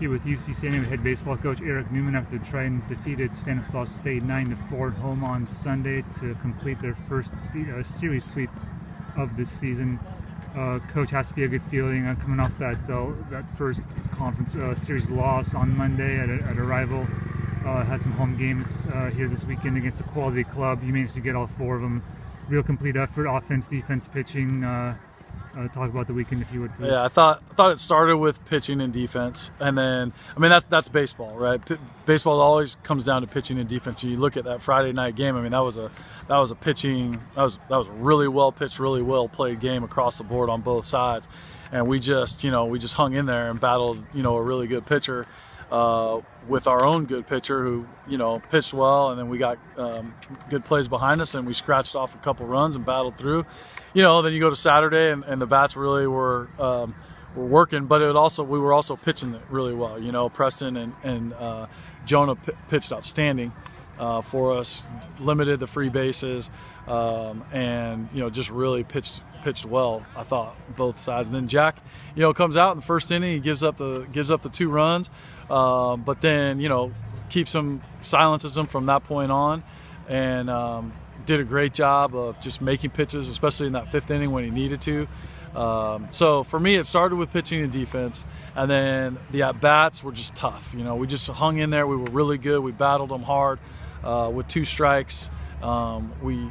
Here with UC San Diego head baseball coach Eric Newman after the Tritons defeated Stanislaus State 9-4 at home on Sunday to complete their first series sweep of this season. Coach, has to be a good feeling coming off that first conference series loss on Monday at a rival. Had some home games here this weekend against a quality club. You managed to get all four of them. Real complete effort, offense, defense, pitching. Talk about the weekend if you would, please. Yeah, I thought it started with pitching and defense, and then that's baseball, right? Baseball always comes down to pitching and defense. You look at that Friday night game. That was a pitching. That was a really well pitched, really well played game across the board on both sides, and we just hung in there and battled a really good pitcher with our own good pitcher who pitched well, and then we got good plays behind us, and we scratched off a couple runs and battled through. Then you go to Saturday, and the bats really were working, but we were also pitching it really well. Preston and Jonah pitched outstanding for us, limited the free bases, and just really pitched well, I thought, both sides. And then Jack, comes out in the first inning, he gives up the 2 runs, but then silences them from that point on, and did a great job of just making pitches, especially in that 5th inning when he needed to. So for me, it started with pitching and defense, and then the at-bats were just tough. We just hung in there. We were really good. We battled them hard with 2 strikes. You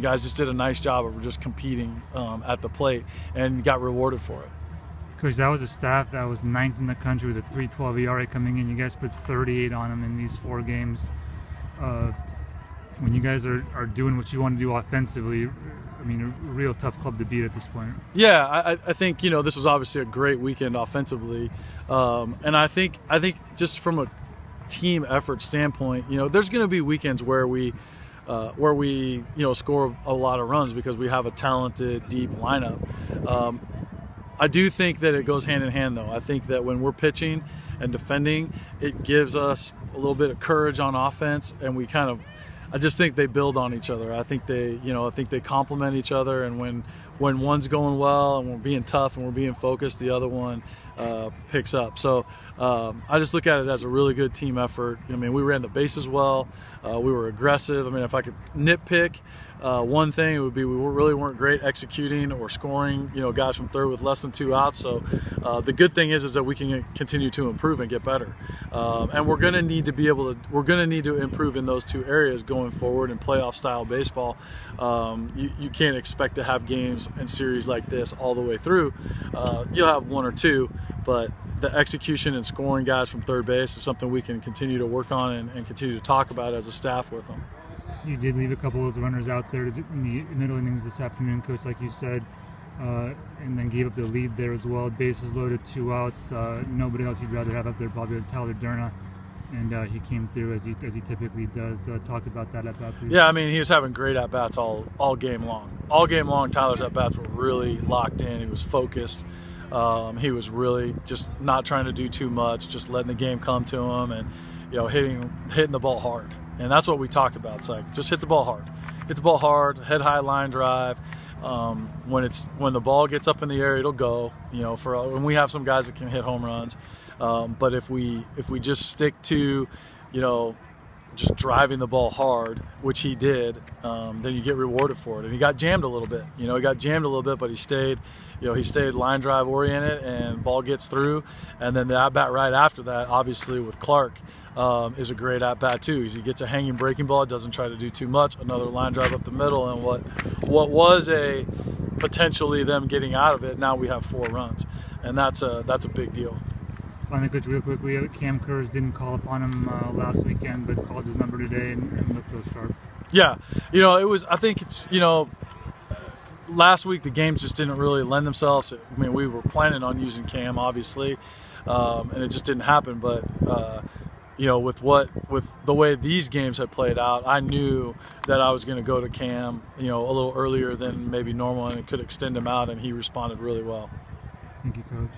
guys just did a nice job of just competing at the plate and got rewarded for it. Coach, that was a staff that was 9th in the country with a 3.12 ERA coming in. You guys put 38 on them in these 4 games. When you guys are doing what you want to do offensively, a real tough club to beat at this point. Yeah, I think this was obviously a great weekend offensively, and I think just from a team effort standpoint, there's going to be weekends where we score a lot of runs because we have a talented, deep lineup. I do think that it goes hand in hand, though. I think that when we're pitching and defending, it gives us a little bit of courage on offense, and I just think they build on each other. I think they complement each other, and when one's going well and we're being tough and we're being focused, the other one picks up. So I just look at it as a really good team effort. We ran the bases well. We were aggressive. If I could nitpick one thing, it would be we really weren't great executing or scoring, guys from third with less than 2 outs. So the good thing is that we can continue to improve and get better. And we're going to need to improve in those 2 areas going forward in playoff style baseball. You can't expect to have games and series like this all the way through. You'll have 1 or 2, but the execution and scoring guys from third base is something we can continue to work on and continue to talk about as a staff with them. You did leave a couple of those runners out there in the middle innings this afternoon, Coach, like you said, and then gave up the lead there as well. Bases loaded, 2 outs. Nobody else you'd rather have up there, probably Tyler Durna, and he came through as he typically does. Talk about that at bat, please. Yeah, he was having great at bats all game long. All game long, Tyler's at bats were really locked in. He was focused. He was really just not trying to do too much, just letting the game come to him, and hitting the ball hard. And that's what we talk about. It's like, just hit the ball hard, head high line drive. When the ball gets up in the air, it'll go. And we have some guys that can hit home runs. But if we just stick to, just driving the ball hard, which he did, then you get rewarded for it. And he got jammed a little bit. But he stayed line drive oriented, and ball gets through. And then the at bat right after that, obviously with Clark, is a great at bat too. He gets a hanging breaking ball, doesn't try to do too much. Another line drive up the middle, and what was a potentially them getting out of it, now we have 4 runs, and that's a big deal. Finally, Coach, real quickly, Cam Kurz didn't call upon him last weekend, but called his number today and looked so sharp. Yeah, it was. I think it's last week the games just didn't really lend themselves. We were planning on using Cam, obviously, and it just didn't happen. But with the way these games had played out, I knew that I was going to go to Cam, a little earlier than maybe normal, and it could extend him out, and he responded really well. Thank you, Coach.